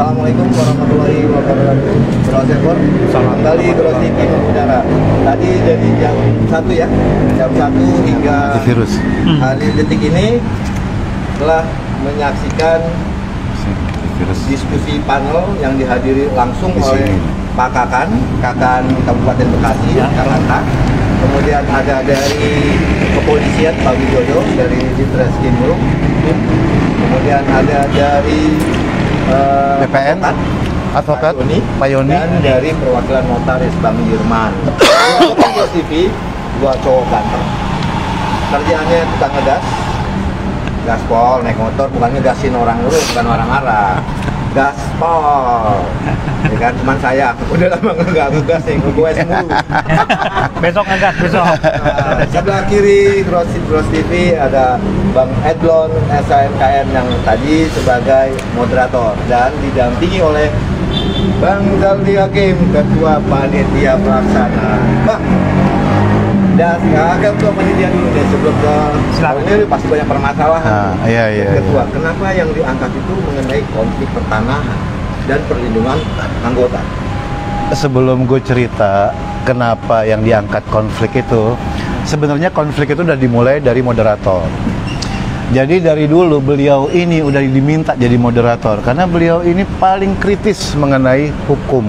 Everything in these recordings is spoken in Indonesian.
Assalamualaikum warahmatullahi wabarakatuh. Bros Ekor, kembali Bros TV mengudara. Tadi dari jam 1 ya, jam 1 hingga hari detik ini telah menyaksikan diskusi panel yang dihadiri langsung oleh Pak Kakan Kabupaten Bekasi, Karanta. Kemudian ada dari kepolisian Pak Widodo dari Ditreskrimum. Kemudian ada dari BPN, advokat Pak Yoni, dan dari perwakilan notaris Bang Yirman. Dua TV, dua cowok ganteng. Kerjaannya tukang ngegas, gaspol, naik motor, bukan ngegasin orang dulu, bukan orang arah. Gaspol, ya kan, teman saya udah lama nggak ngegas nih, gue mulu. Besok ngegas, besok. Sebelah kiri Bros TV ada Bang Edlon SANKN yang tadi sebagai moderator dan didampingi oleh Bang Zaldi Hakim, Ketua Panitia Pelaksana. Bang, dan Ketua Panitia dulu deh sebelum ke ini pasti banyak permasalahan. Iya. Ketua, kenapa yang diangkat itu mengenai konflik pertanahan dan perlindungan anggota? Sebelum gue cerita kenapa yang diangkat konflik itu, sebenarnya konflik itu udah dimulai dari moderator. Jadi dari dulu beliau ini udah diminta jadi moderator karena beliau ini paling kritis mengenai hukum,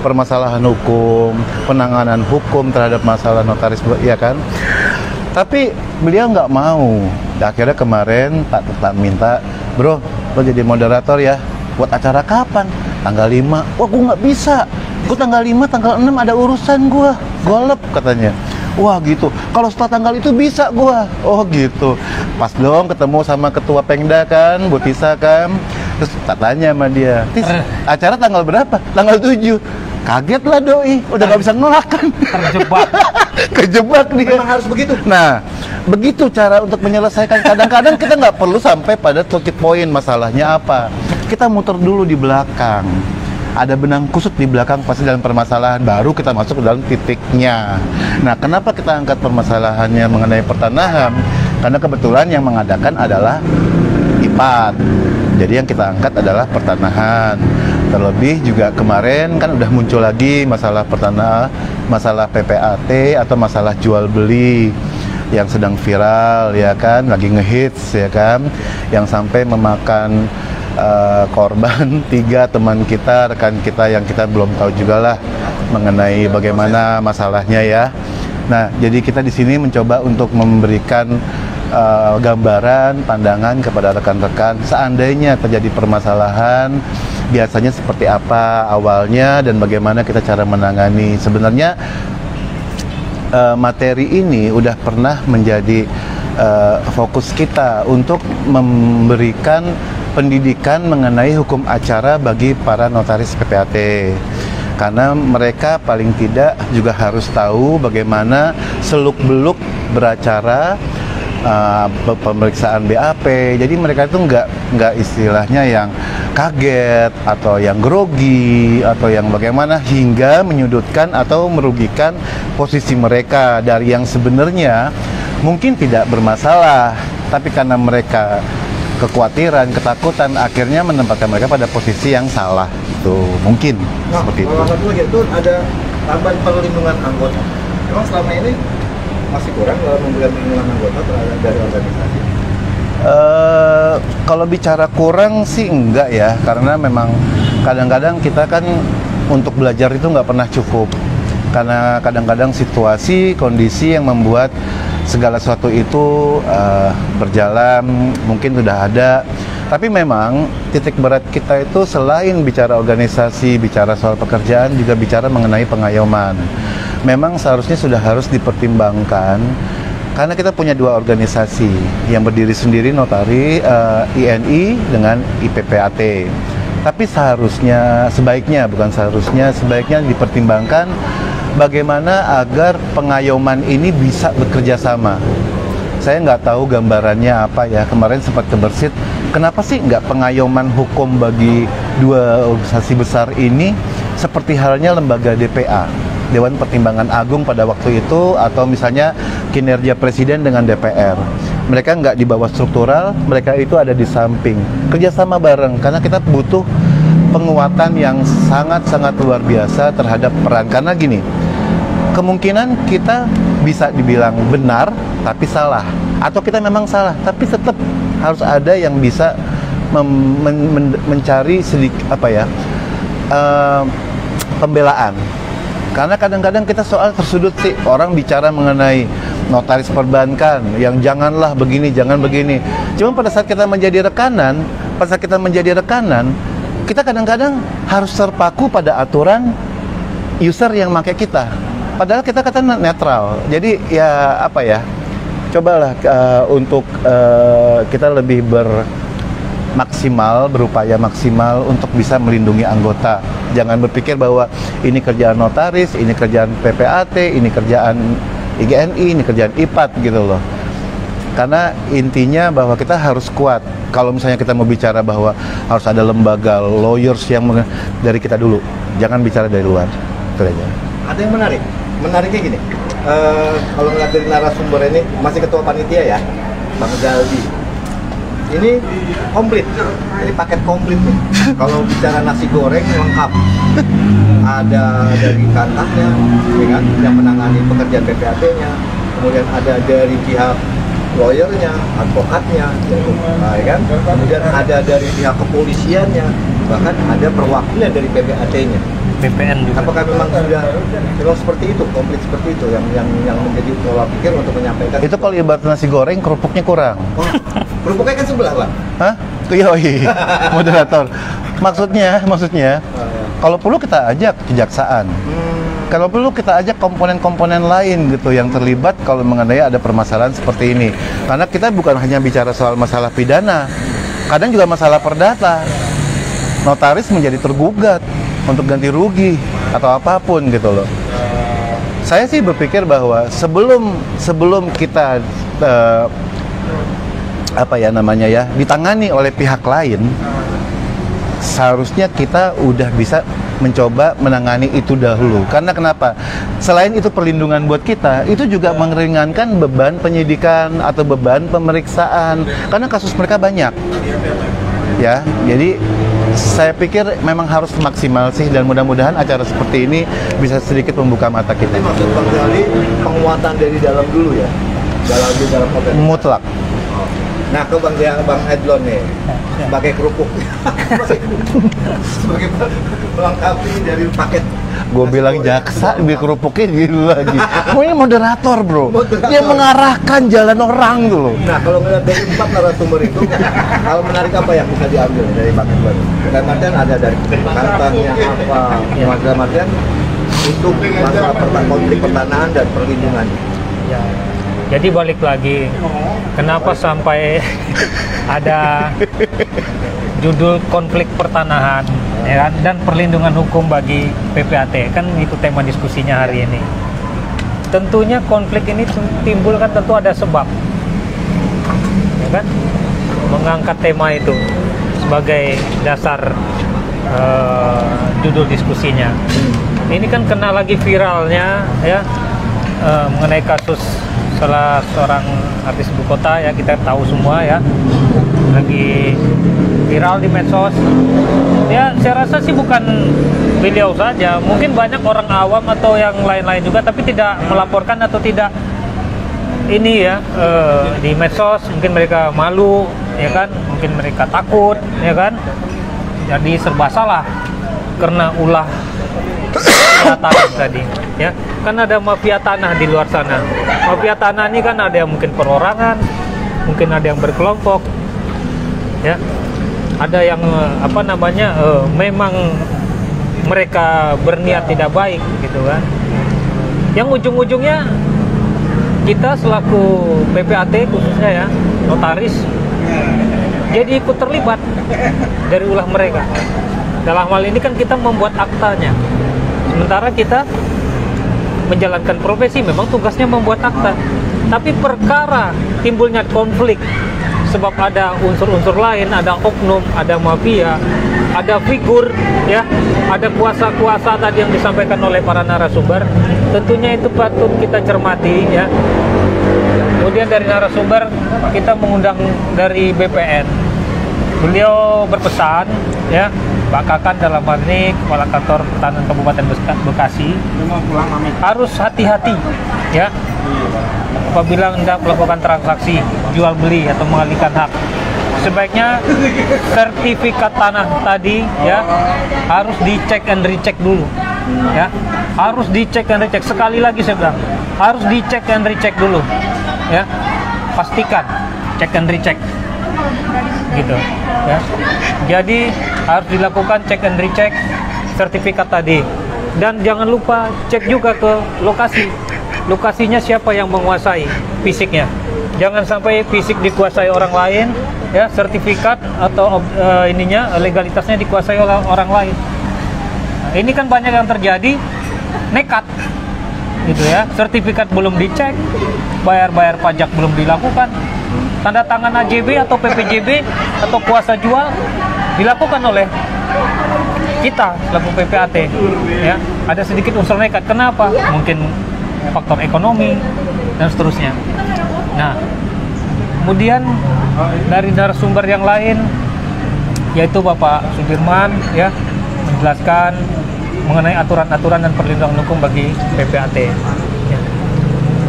permasalahan hukum, penanganan hukum terhadap masalah notaris, ya kan? Tapi beliau nggak mau. Akhirnya kemarin tak minta, bro, lo jadi moderator ya. Buat acara kapan? Tanggal 5. Wah, gue nggak bisa. Gue tanggal 5, tanggal 6 ada urusan gue. Golep katanya. Wah gitu, kalau setelah tanggal itu bisa gua. Oh gitu. Pas dong ketemu sama ketua Pengda kan, Bu Tisa kan. Terus tak tanya sama dia, Tis, acara tanggal berapa? Tanggal 7. Kaget lah doi, udah nggak bisa ngelak kan. Terjebak. Kejebak dia. Memang harus begitu. Nah, begitu cara untuk menyelesaikan. Kadang-kadang kita nggak perlu sampai pada titik poin masalahnya apa. Kita muter dulu di belakang. Ada benang kusut di belakang pasti dalam permasalahan, baru kita masuk ke dalam titiknya. Nah, kenapa kita angkat permasalahannya mengenai pertanahan? Karena kebetulan yang mengadakan adalah IPAT. Jadi yang kita angkat adalah pertanahan. Terlebih juga kemarin kan udah muncul lagi masalah pertanahan, masalah PPAT atau masalah jual beli yang sedang viral, ya kan, lagi ngehits, ya kan, yang sampai memakan korban 3 teman kita, rekan kita yang kita belum tahu juga lah mengenai bagaimana masalahnya ya. Nah, jadi kita di sini mencoba untuk memberikan gambaran, pandangan kepada rekan-rekan seandainya terjadi permasalahan, biasanya seperti apa awalnya dan bagaimana kita cara menangani. Sebenarnya materi ini udah pernah menjadi fokus kita untuk memberikan pendidikan mengenai hukum acara bagi para notaris PPAT, karena mereka paling tidak juga harus tahu bagaimana seluk-beluk beracara, pemeriksaan BAP. Jadi mereka itu nggak istilahnya yang kaget atau yang grogi atau yang bagaimana hingga menyudutkan atau merugikan posisi mereka dari yang sebenarnya mungkin tidak bermasalah, tapi karena mereka kekhawatiran, ketakutan, akhirnya menempatkan mereka pada posisi yang salah. Itu mungkin seperti itu. Salah satu lagi itu ada tambahan perlindungan anggota. Memang selama ini masih kurang dalam memberikan perlindungan anggota terhadap dari organisasi. Kalau bicara kurang sih enggak ya, karena memang kadang-kadang kita kan untuk belajar itu nggak pernah cukup. Karena kadang-kadang situasi, kondisi yang membuat segala sesuatu itu berjalan, mungkin sudah ada. Tapi memang titik berat kita itu selain bicara organisasi, bicara soal pekerjaan, juga bicara mengenai pengayoman. Memang seharusnya sudah harus dipertimbangkan, karena kita punya 2 organisasi yang berdiri sendiri, notari, INI dengan IPPAT. Tapi sebaiknya dipertimbangkan bagaimana agar pengayoman ini bisa bekerja sama. Saya nggak tahu gambarannya apa ya, kemarin sempat kebersit, kenapa sih nggak pengayoman hukum bagi 2 organisasi besar ini seperti halnya lembaga DPA, Dewan Pertimbangan Agung pada waktu itu, atau misalnya kinerja Presiden dengan DPR. Mereka nggak di bawah struktural, mereka itu ada di samping, kerjasama bareng, karena kita butuh penguatan yang sangat-sangat luar biasa terhadap peran. Karena gini, kemungkinan kita bisa dibilang benar tapi salah, atau kita memang salah tapi tetap harus ada yang bisa mencari sedikit pembelaan. Karena kadang-kadang kita soal tersudut sih, orang bicara mengenai notaris perbankan yang janganlah begini, jangan begini. Cuma pada saat kita menjadi rekanan, kita kadang-kadang harus terpaku pada aturan user yang pakai kita. Padahal kita kata netral. Jadi ya cobalah untuk kita lebih berupaya maksimal untuk bisa melindungi anggota. Jangan berpikir bahwa ini kerjaan notaris, ini kerjaan PPAT, ini kerjaan IGNI, ini kerjaan IPAT gitu loh. Karena intinya bahwa kita harus kuat. Kalau misalnya kita mau bicara bahwa harus ada lembaga lawyers yang dari kita dulu, jangan bicara dari luar. Itu aja. Ada yang menariknya gini, kalau ngeliat dari narasumber ini masih ketua panitia ya, Bang Zaldi. Ini komplit, ini paket komplit nih. Kalau bicara nasi goreng lengkap, ada dari kantahnya, ya kan, yang menangani pekerjaan PPAT-nya, kemudian ada dari pihak lawyernya, advokatnya, ya kan, kemudian ada dari pihak kepolisiannya, bahkan ada perwakilan dari PPAT-nya. BPN juga. Apakah memang sudah seperti itu, komplit seperti itu yang menjadi pola pikir untuk menyampaikan? Itu kalau ibarat nasi goreng, kerupuknya kurang. Oh, kerupuknya kan sebelah, Pak. Hah? Yoi, moderator. Maksudnya, kalau perlu kita ajak kejaksaan. Kalau perlu kita ajak komponen-komponen lain gitu yang terlibat kalau mengenai ada permasalahan seperti ini. Karena kita bukan hanya bicara soal masalah pidana, kadang juga masalah perdata. Notaris menjadi tergugat untuk ganti rugi atau apapun gitu loh. Saya sih berpikir bahwa sebelum kita ditangani oleh pihak lain, seharusnya kita udah bisa mencoba menangani itu dahulu. Karena kenapa? Selain itu perlindungan buat kita, itu juga meringankan beban penyidikan atau beban pemeriksaan. Karena kasus mereka banyak. Ya, jadi saya pikir memang harus maksimal sih, dan mudah-mudahan acara seperti ini bisa sedikit membuka mata kita. Jadi maksud Bang Zaldi penguatan dari dalam dulu ya, dalam organisasi. Mutlak. Nah, ke Bang Edlon nih, sebagai kerupuk, sebagai melengkapi dari paket. Gue bilang jaksa, di kerupuknya gitu lagi. Oh, ini moderator bro, dia mengarahkan jalan orang tuh loh. Nah, kalau ngeliat dari 4 narasumber itu, hal menarik apa yang bisa diambil dari Bang Edlon? Dan Martian ada dari kantangnya apa, Mas Martian untuk masalah konflik pertanahan dan perlindungan. Ya. Jadi balik lagi, kenapa sampai ada judul konflik pertanahan, ya kan, dan perlindungan hukum bagi PPAT, kan itu tema diskusinya hari ini. Tentunya konflik ini timbul kan tentu ada sebab, ya kan, mengangkat tema itu sebagai dasar judul diskusinya. Ini kan kena lagi viralnya ya, mengenai kasus salah seorang artis ibu kota ya, kita tahu semua ya, lagi viral di medsos. Ya, saya rasa sih bukan beliau saja, mungkin banyak orang awam atau yang lain-lain juga, tapi tidak melaporkan atau tidak ini ya, di medsos. Mungkin mereka malu, ya kan, mungkin mereka takut, ya kan, jadi serba salah karena ulah tanah tadi ya. Kan ada mafia tanah di luar sana. Mafia tanah ini kan ada yang mungkin perorangan, mungkin ada yang berkelompok ya, ada yang memang mereka berniat tidak baik gitu kan, yang ujung-ujungnya kita selaku PPAT khususnya ya, notaris, jadi ikut terlibat dari ulah mereka. Dalam hal ini kan kita membuat aktanya, sementara kita menjalankan profesi memang tugasnya membuat akta. Tapi perkara timbulnya konflik sebab ada unsur-unsur lain, ada oknum, ada mafia, ada figur ya, ada kuasa-kuasa tadi yang disampaikan oleh para narasumber, tentunya itu patut kita cermati ya. Kemudian dari narasumber kita mengundang dari BPN beliau berpesan ya, Pak Kakan dalam hal ini Kepala Kantor Pertahanan Kabupaten Bekasi harus hati-hati ya apabila hendak melakukan transaksi jual beli atau mengalihkan hak. Sebaiknya sertifikat tanah tadi ya harus dicek and recheck dulu ya, harus dicek and recheck. Sekali lagi saya bilang harus dicek and recheck dulu ya, pastikan cek and recheck gitu ya. Jadi harus dilakukan cek and recheck sertifikat tadi, dan jangan lupa cek juga ke lokasinya siapa yang menguasai fisiknya. Jangan sampai fisik dikuasai orang lain ya, sertifikat atau legalitasnya dikuasai oleh orang lain. Nah, ini kan banyak yang terjadi nekat gitu ya, sertifikat belum dicek, bayar pajak belum dilakukan, tanda tangan AJB atau PPJB atau kuasa jual dilakukan oleh kita selaku PPAT ya. Ada sedikit unsur nekat. Kenapa? Mungkin faktor ekonomi dan seterusnya. Nah, kemudian dari narasumber yang lain yaitu Bapak Sudirman ya menjelaskan mengenai aturan-aturan dan perlindungan hukum bagi PPAT ya.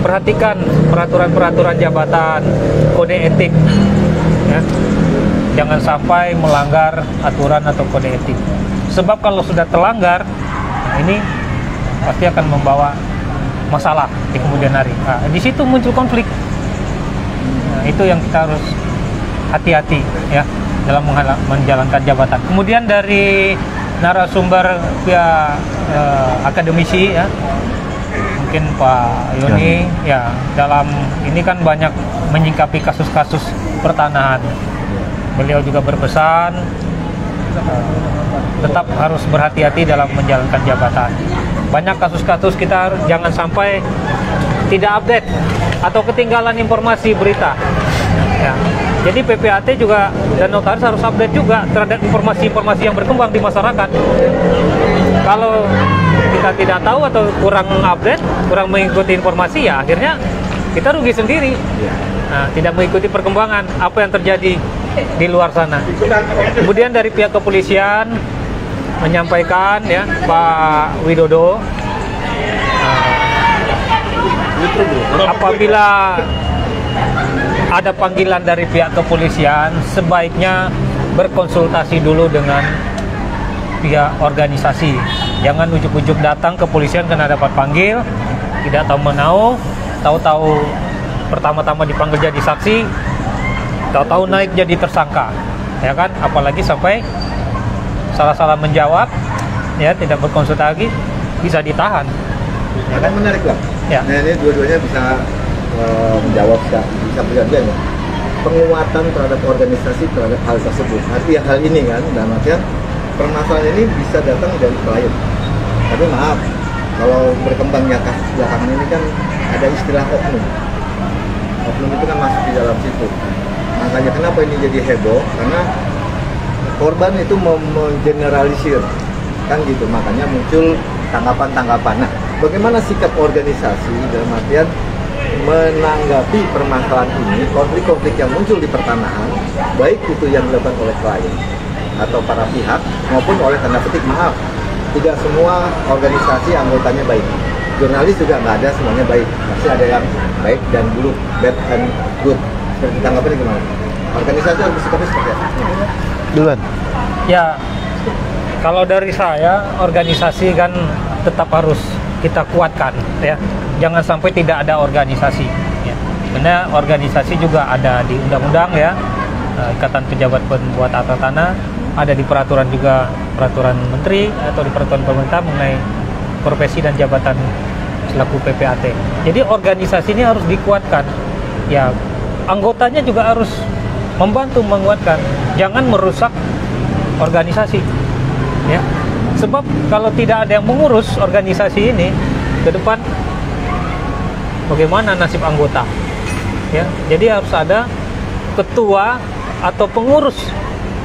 Perhatikan peraturan-peraturan jabatan, kode etik ya. Jangan sampai melanggar aturan atau kode etik. Sebab kalau sudah terlanggar, nah ini pasti akan membawa masalah di kemudian hari. Nah, di situ muncul konflik. Nah, itu yang kita harus hati-hati ya dalam menjalankan jabatan. Kemudian dari narasumber pihak akademisi ya, mungkin Pak Yoni ya, dalam ini kan banyak menyingkapi kasus-kasus pertanahan. Beliau juga berpesan tetap harus berhati-hati dalam menjalankan jabatan. Banyak kasus-kasus kita jangan sampai tidak update atau ketinggalan informasi berita ya. Jadi PPAT juga dan notaris harus update juga terhadap informasi-informasi yang berkembang di masyarakat. Kalau kita tidak tahu atau kurang update, kurang mengikuti informasi, ya akhirnya kita rugi sendiri. Nah, tidak mengikuti perkembangan apa yang terjadi di luar sana. Kemudian dari pihak kepolisian menyampaikan ya, Pak Widodo, apabila ada panggilan dari pihak kepolisian, sebaiknya berkonsultasi dulu dengan pihak organisasi. Jangan ujuk-ujuk datang ke kepolisian karena dapat panggil, tidak tahu menau, tahu-tahu pertama-tama dipanggil jadi saksi, tahu-tahu naik jadi tersangka, ya kan? Apalagi sampai salah-salah menjawab, ya tidak berkonsultasi, bisa ditahan. Ya kan menarik lah. Ya. Nah, ini dua-duanya bisa menjawab, bisa bergantian ya. Penguatan terhadap organisasi terhadap hal tersebut. Arti hal ini kan, dalam artian permasalahan ini bisa datang dari klien. Tapi maaf, kalau berkembangnya kasus belakangan ini kan ada istilah oknum. Oknum itu kan masuk di dalam situ. Makanya kenapa ini jadi heboh? Karena korban itu mengeneralisir, kan gitu. Makanya muncul tanggapan-tanggapan. Nah, bagaimana sikap organisasi dalam artian menanggapi permasalahan ini, konflik-konflik yang muncul di pertanahan, baik itu yang dilakukan oleh klien atau para pihak maupun oleh tanda petik maaf, tidak semua organisasi anggotanya baik. Jurnalis juga nggak ada semuanya baik, pasti ada yang baik dan buruk, bad and good. Seperti tanggapannya gimana? Organisasi harus bersikapnya seperti apa? Duluan. Ya, kalau dari saya, organisasi kan tetap harus kita kuatkan, ya. Jangan sampai tidak ada organisasi. Ya. Karena organisasi juga ada di undang-undang, ya, Ikatan Pejabat Pembuat Tata Tanah, ada di peraturan juga, peraturan menteri atau di peraturan pemerintah mengenai profesi dan jabatan selaku PPAT. Jadi organisasi ini harus dikuatkan. Ya, anggotanya juga harus membantu menguatkan. Jangan merusak organisasi. Ya. Sebab kalau tidak ada yang mengurus organisasi ini ke depan, bagaimana nasib anggota? Ya, jadi harus ada ketua atau pengurus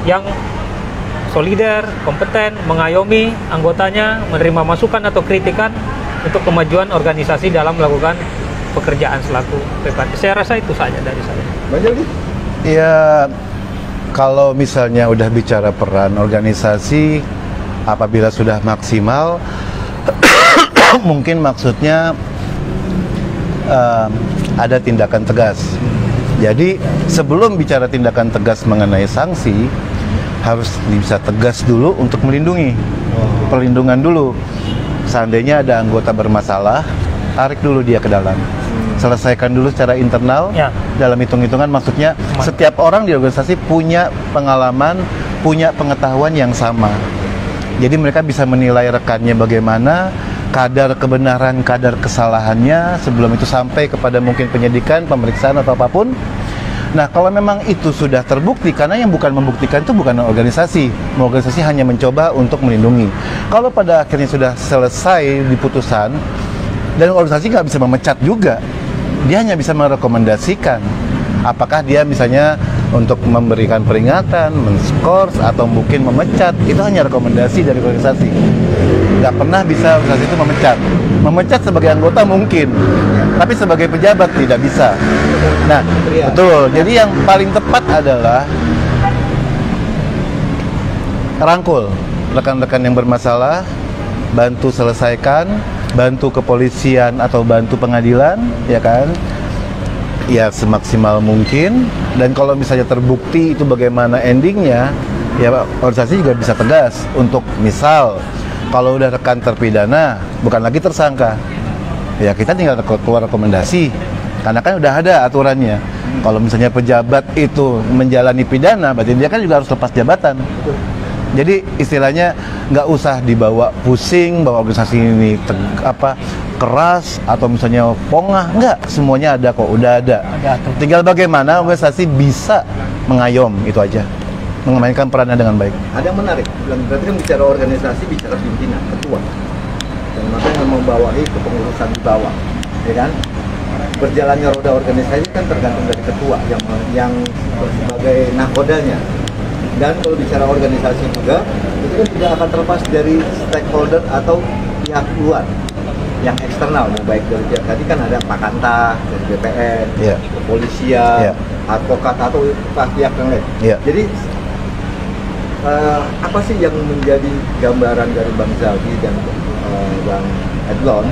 yang solider, kompeten, mengayomi anggotanya, menerima masukan atau kritikan untuk kemajuan organisasi dalam melakukan pekerjaan selaku PPAT. Saya rasa itu saja dari saya. Banyak nih. Ya, Kalau misalnya udah bicara peran organisasi, apabila sudah maksimal, mungkin maksudnya ada tindakan tegas. Jadi sebelum bicara tindakan tegas mengenai sanksi, harus bisa tegas dulu untuk melindungi, perlindungan dulu. Seandainya ada anggota bermasalah, tarik dulu dia ke dalam, selesaikan dulu secara internal. Ya. Dalam hitung-hitungan maksudnya setiap orang di organisasi punya pengalaman, punya pengetahuan yang sama. Jadi mereka bisa menilai rekannya bagaimana, kadar kebenaran, kadar kesalahannya sebelum itu sampai kepada mungkin penyidikan, pemeriksaan atau apapun. Nah, kalau memang itu sudah terbukti, karena yang bukan membuktikan itu bukan organisasi. Organisasi hanya mencoba untuk melindungi. Kalau pada akhirnya sudah selesai di putusan, dan organisasi nggak bisa memecat juga, dia hanya bisa merekomendasikan. Apakah dia misalnya untuk memberikan peringatan, men-skors, atau mungkin memecat, itu hanya rekomendasi dari organisasi. Nggak pernah bisa organisasi itu memecat. Memecat sebagai anggota mungkin, tapi sebagai pejabat tidak bisa. Nah, betul. Jadi yang paling tepat adalah rangkul rekan-rekan yang bermasalah, bantu selesaikan, bantu kepolisian atau bantu pengadilan, ya kan? Ya semaksimal mungkin. Dan kalau misalnya terbukti itu bagaimana endingnya, ya organisasi juga bisa tegas untuk misal kalau udah rekan terpidana bukan lagi tersangka, ya kita tinggal keluar rekomendasi karena kan udah ada aturannya. Kalau misalnya pejabat itu menjalani pidana, berarti dia kan juga harus lepas jabatan. Jadi istilahnya nggak usah dibawa pusing bahwa organisasi ini keras atau misalnya pongah, nggak, semuanya ada kok, udah ada. Tinggal bagaimana organisasi bisa mengayom, itu aja, memainkan perannya dengan baik. Ada yang menarik, berarti kan bicara organisasi, bicara pimpinan, ketua, dan maka yang membawahi kepengurusan di bawah, ya kan? Berjalannya roda organisasi kan tergantung dari ketua yang sebagai nahodanya. Dan kalau bicara organisasi juga, itu kan tidak akan terlepas dari stakeholder atau pihak luar yang eksternal, baik dari pihak tadi kan ada Pak Kanta, dari BPN, kepolisian, advokat atau pihak yang lain. Jadi apa sih yang menjadi gambaran dari Bang Zaldi dan Bang Edlon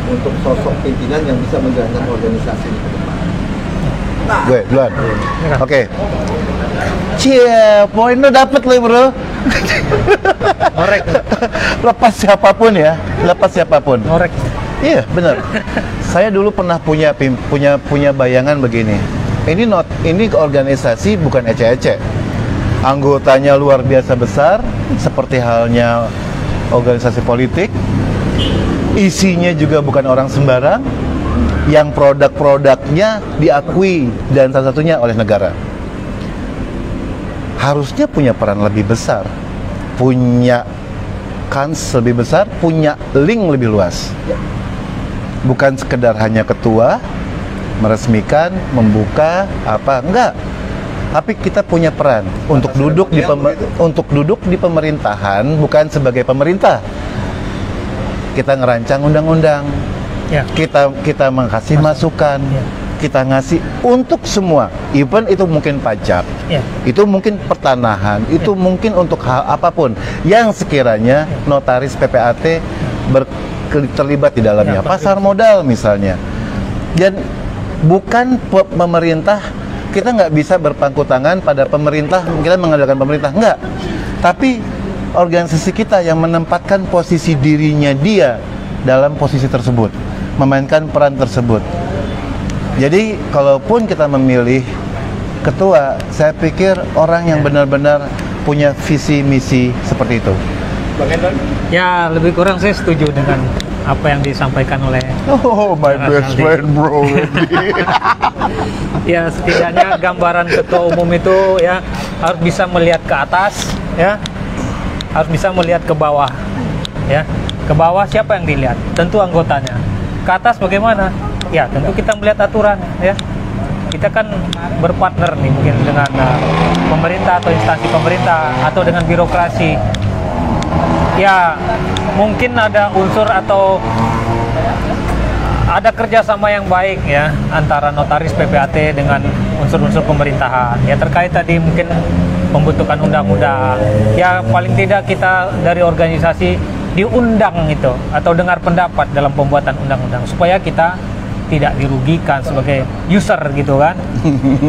untuk sosok pimpinan yang bisa menjalankan organisasi ini ke depan? Nah, gue duluan. Oke. Cie, poin lo dapet lo bro. Korek. Lepas siapapun ya, lepas siapapun. Korek. Iya benar. Saya dulu pernah punya bayangan begini. Ini organisasi bukan ece-ece. Anggotanya luar biasa besar, seperti halnya organisasi politik. Isinya juga bukan orang sembarang, yang produk-produknya diakui dan salah satunya oleh negara. Harusnya punya peran lebih besar, punya kans lebih besar, punya link lebih luas. Bukan sekedar hanya ketua meresmikan, membuka apa, enggak. Tapi kita punya peran untuk duduk di pemerintahan, bukan sebagai pemerintah. Kita ngerancang undang-undang, kita mengasih masukan, kita ngasih untuk semua, even itu mungkin pajak, itu mungkin pertanahan, itu mungkin untuk hal apapun yang sekiranya notaris PPAT terlibat di dalamnya, pasar modal misalnya. Dan bukan pemerintah, kita nggak bisa berpangku tangan pada pemerintah, kita mengandalkan pemerintah, nggak. Tapi organisasi kita yang menempatkan posisi dirinya dia dalam posisi tersebut, memainkan peran tersebut. Jadi, kalaupun kita memilih ketua, saya pikir orang yang benar-benar punya visi misi seperti itu. Bang Edlon? Ya, lebih kurang saya setuju dengan apa yang disampaikan oleh my best friend bro. Ya, setidaknya gambaran ketua umum itu ya harus bisa melihat ke atas, ya, harus bisa melihat ke bawah, ya. Ke bawah siapa yang dilihat? Tentu anggotanya. Ke atas bagaimana? Ya, tentu kita melihat aturan, ya. Kita kan berpartner nih mungkin dengan pemerintah atau instansi pemerintah atau dengan birokrasi. Ya, mungkin ada unsur atau ada kerjasama yang baik ya antara notaris PPAT dengan unsur-unsur pemerintahan. Ya, terkait tadi mungkin pembentukan undang-undang. Ya paling tidak kita dari organisasi diundang itu atau dengar pendapat dalam pembuatan undang-undang supaya kita tidak dirugikan sebagai user gitu kan.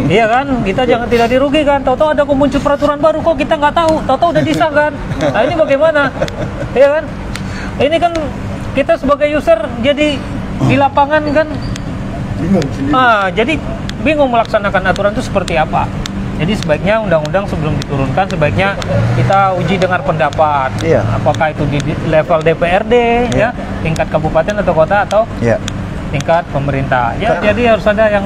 Iya kan, kita jangan tidak dirugikan. Tahu-tahu ada muncul peraturan baru kok kita nggak tahu, tahu-tahu udah disahkan. Nah ini bagaimana? Iya kan? Ini kan kita sebagai user jadi di lapangan kan Bingung sendiri. jadi bingung melaksanakan aturan itu seperti apa. Jadi sebaiknya undang-undang sebelum diturunkan sebaiknya kita uji dengar pendapat. Iya. Apakah itu di level DPRD ya, tingkat kabupaten atau kota atau Ya. tingkat pemerintah. Ya, jadi harus ada yang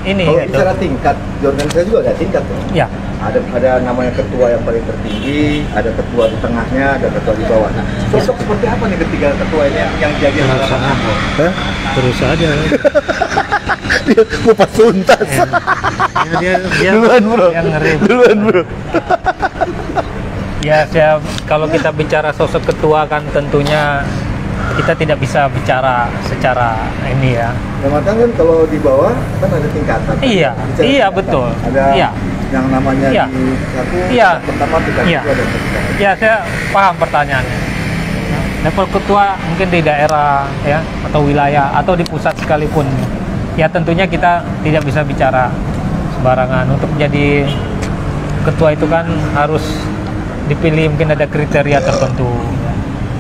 ini Kalau gitu. bicara tingkat, di organisasi juga ada tingkat ya. Ya. Ada namanya ketua yang paling tertinggi, ada ketua di tengahnya, ada ketua di bawah. Nah, sosok seperti apa nih ketiga ketua ini yang jadi harapan Anda? Hah? Terus aja. Dia kupas tuntas. dia Duluan bro. yang ngeri. Duluan bro. Ya, kalau kita bicara sosok ketua kan tentunya kita tidak bisa bicara secara ini ya. Yang matang kan kalau di bawah kan ada tingkatan. Iya, Bicara iya, tingkatan. betul. Ada Iya. yang namanya Iya. di satu Iya. pertama tingkat Iya. kedua dan ketiga. Ya, saya paham pertanyaannya. Level ketua mungkin di daerah ya atau wilayah atau di pusat sekalipun. Ya tentunya kita tidak bisa bicara sembarangan. Untuk menjadi ketua itu kan harus dipilih, mungkin ada kriteria tertentu.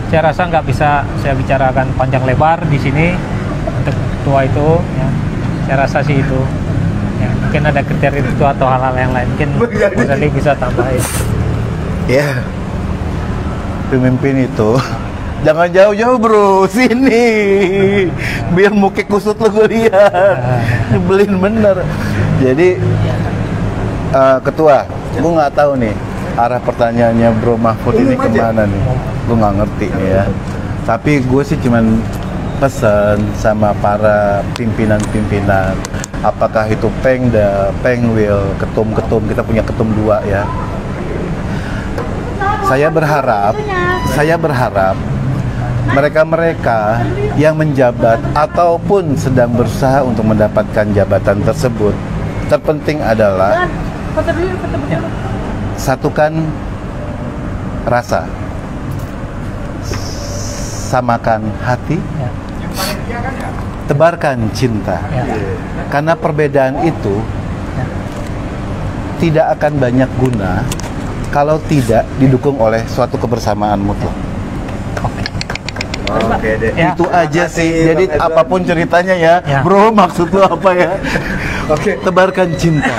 Saya rasa nggak bisa saya bicarakan panjang lebar di sini untuk ketua itu. Ya. Saya rasa sih itu. Ya, mungkin ada kriteria itu atau hal-hal yang lain. Mungkin Mas Ali bisa tambahin. Ya. Pemimpin itu jangan jauh-jauh bro, sini biar muka kusut lo gue lihat. Nyebelin bener. Jadi ketua, gue nggak tahu nih arah pertanyaannya Bro Mahfud ini Umum aja. kemana nih. Gue nggak ngerti nih ya. Tapi gue sih cuman pesan sama para pimpinan-pimpinan, apakah itu Pengda, Pengwil, ketum-ketum, kita punya ketum 2 ya. Saya berharap mereka-mereka yang menjabat ataupun sedang berusaha untuk mendapatkan jabatan tersebut, terpenting adalah satukan rasa, samakan hati, Ya. tebarkan cinta. Ya. Karena perbedaan itu tidak akan banyak guna kalau tidak didukung oleh suatu kebersamaan mutlak. Oke deh. Ya. Itu aja Terima sih. kasih, Jadi Bang Edwan. apapun ceritanya ya, Ya. bro, maksud lu apa ya? Oke. Tebarkan cinta.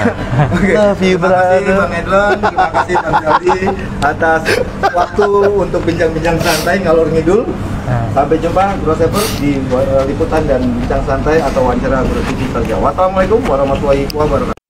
Oke. Love you, Terima kasih brother. Bang Edlon, terima kasih Bang Jaldi atas waktu untuk bincang-bincang santai ngalor ngidul. Nah. Sampai jumpa Bro Sever di liputan dan bincang santai atau wawancara Bro TV saja. Wassalamualaikum warahmatullahi wabarakatuh.